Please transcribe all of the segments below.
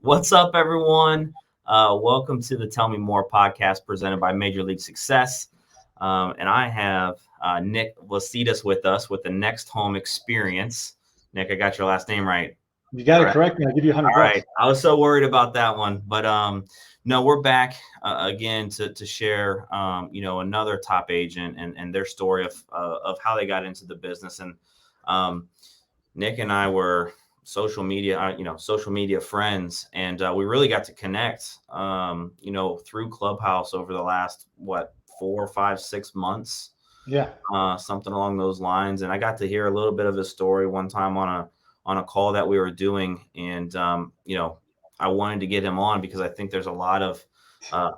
What's up, everyone? Welcome to the Tell Me More podcast presented by Major League Success. And I have Nick Vlasidis with us with the Next Home Experience. Nick, I got your last name right. You got it correct me. I'll give you $100. All right. I was so worried about that one. But no, we're back again to share, another top agent and their story of how they got into the business. And Nick and I were social media friends, and we really got to connect, through Clubhouse over the last 4, 5, 6 months. Yeah. Something along those lines. And I got to hear a little bit of his story one time on a call that we were doing. And, I wanted to get him on because I think there's a lot of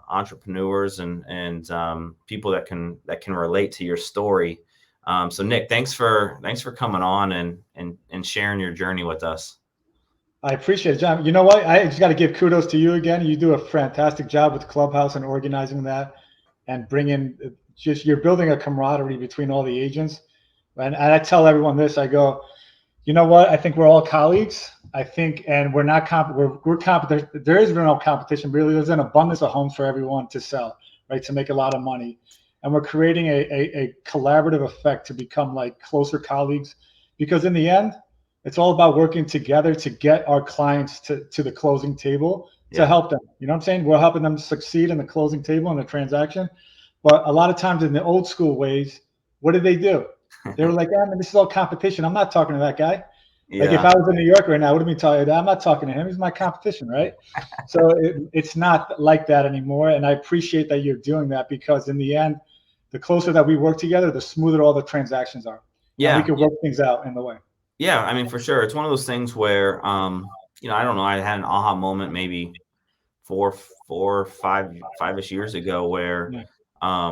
entrepreneurs and people that can relate to your story. So Nick, thanks for coming on and sharing your journey with us. I appreciate it, John. You know what? I just got to give kudos to you again. You do a fantastic job with Clubhouse and organizing that and bringing you're building a camaraderie between all the agents. And I tell everyone this, I go, you know what? I think we're all colleagues. I think, and we're not we're competent. There is no competition really. There's an abundance of homes for everyone to sell, right? To make a lot of money. And we're creating a collaborative effect to become like closer colleagues, because in the end, it's all about working together to get our clients to the closing table to help them. You know what I'm saying? We're helping them succeed in the closing table in the transaction. But a lot of times in the old school ways, what did they do? They were like, man, this is all competition. I'm not talking to that guy. Like if I was in New York right now, I would have been talking. I'm not talking to him. He's my competition, right? So it's not like that anymore. And I appreciate that you're doing that, because in the end, the closer that we work together, the smoother all the transactions are. Yeah, and we can work things out in the way. Yeah, I mean, for sure, it's one of those things where, I don't know, I had an aha moment maybe 5-ish years ago where, I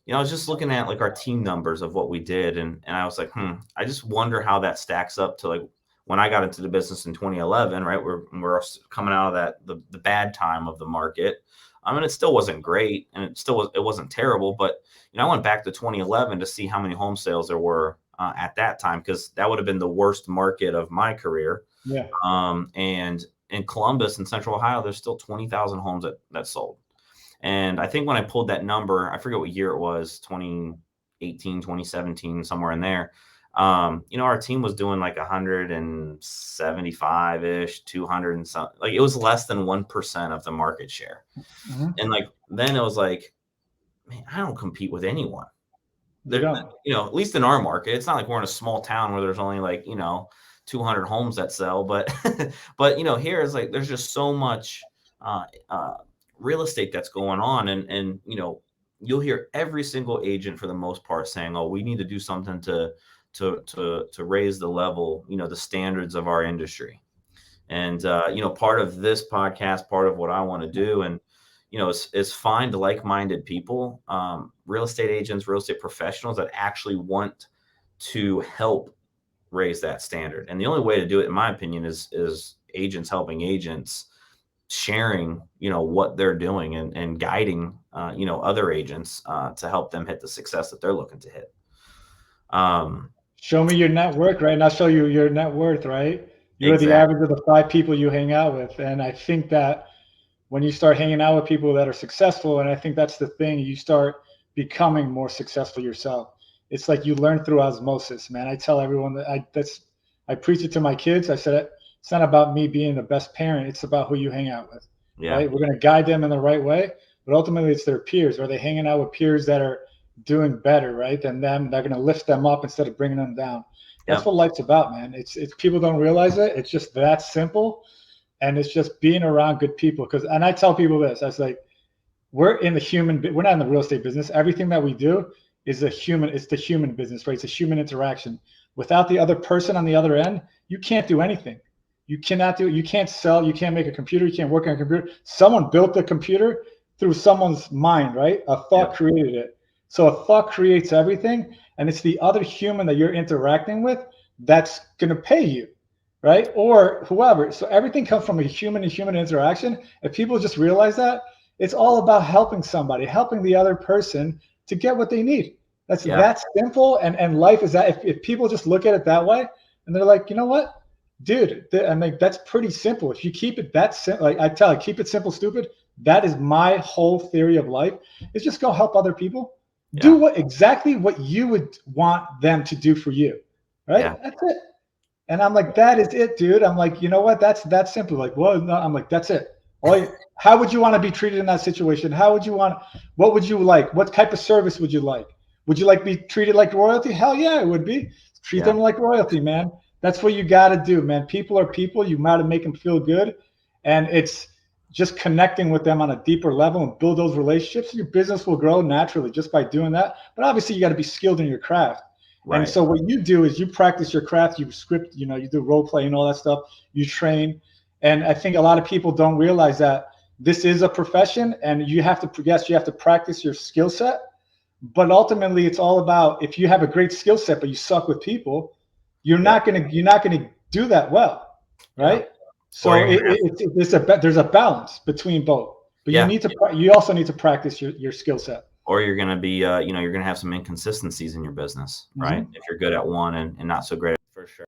was just looking at like our team numbers of what we did, and I was like, I just wonder how that stacks up to like when I got into the business in 2011, right? We're coming out of that the bad time of the market. I mean, it still wasn't great, and it wasn't terrible, but I went back to 2011 to see how many home sales there were at that time, because that would have been the worst market of my career. Yeah. And in Columbus and Central Ohio, there's still 20,000 homes that sold. And I think when I pulled that number, I forget what year it was, 2018, 2017, somewhere in there. Our team was doing like 175-ish, 200 and something. Like it was less than 1% of the market share. Mm-hmm. And like then it was like, man, I don't compete with anyone. At least in our market. It's not like we're in a small town where there's only like 200 homes that sell, but here is like there's just so much real estate that's going on, and you'll hear every single agent for the most part saying, oh, we need to do something to raise the level, the standards of our industry. And part of this podcast, part of what I want to do, and is find like-minded people, real estate agents, real estate professionals that actually want to help raise that standard. And the only way to do it, in my opinion, is agents helping agents, sharing, what they're doing and guiding, other agents to help them hit the success that they're looking to hit. Show me your net worth, right? And I'll show you your net worth, right? You're the average of the 5 people you hang out with. And I think that when you start hanging out with people that are successful, and I think that's the thing, you start becoming more successful yourself. It's like you learn through osmosis, man. I tell everyone that I preach it to my kids. I said, it's not about me being the best parent. It's about who you hang out with. Yeah. Right? We're going to guide them in the right way, but ultimately it's their peers. Are they hanging out with peers that are doing better, right, than them? They're going to lift them up instead of bringing them down. That's what life's about, man. It's people don't realize it. It's just that simple. And it's just being around good people. And I tell people this, I was like, we're not in the real estate business. Everything that we do is it's the human business, right? It's a human interaction. Without the other person on the other end, you can't do anything. You cannot do it. You can't sell. You can't make a computer. You can't work on a computer. Someone built the computer through someone's mind, right? A thought created it. So a thought creates everything. And it's the other human that you're interacting with that's going to pay you, right? Or whoever. So everything comes from a human to human interaction. If people just realize that, it's all about helping somebody, helping the other person to get what they need. That's simple. And life is that. If people just look at it that way, and they're like, you know what? dude, I'm like, that's pretty simple. If you keep it that simple, like I tell you, keep it simple, stupid. That is my whole theory of life. Is just go help other people. Yeah. Do exactly what you would want them to do for you, right? Yeah. That's it. And I'm like, that is it, dude. I'm like, you know what? That's that simple. Like, well, no, I'm like, that's it. How would you want to be treated in that situation? How would you want? What would you like? What type of service would you like? Would you like to be treated like royalty? Hell yeah, it would be. Treat them like royalty, man. That's what you got to do, man. People are people. You got to make them feel good. And it's just connecting with them on a deeper level and build those relationships. Your business will grow naturally just by doing that. But obviously, you got to be skilled in your craft. Right. And so what you do is you practice your craft, you script, you know, you do role play and all that stuff, you train. And I think a lot of people don't realize that this is a profession and you have to, yes, you have to practice your skill set. But ultimately, it's all about if you have a great skill set, but you suck with people, you're not gonna do that well, right? Yeah. So there's a balance between both. But you also need to practice your skill set. Or you're gonna be you're gonna have some inconsistencies in your business, right? Mm-hmm. If you're good at one and not so great, for sure.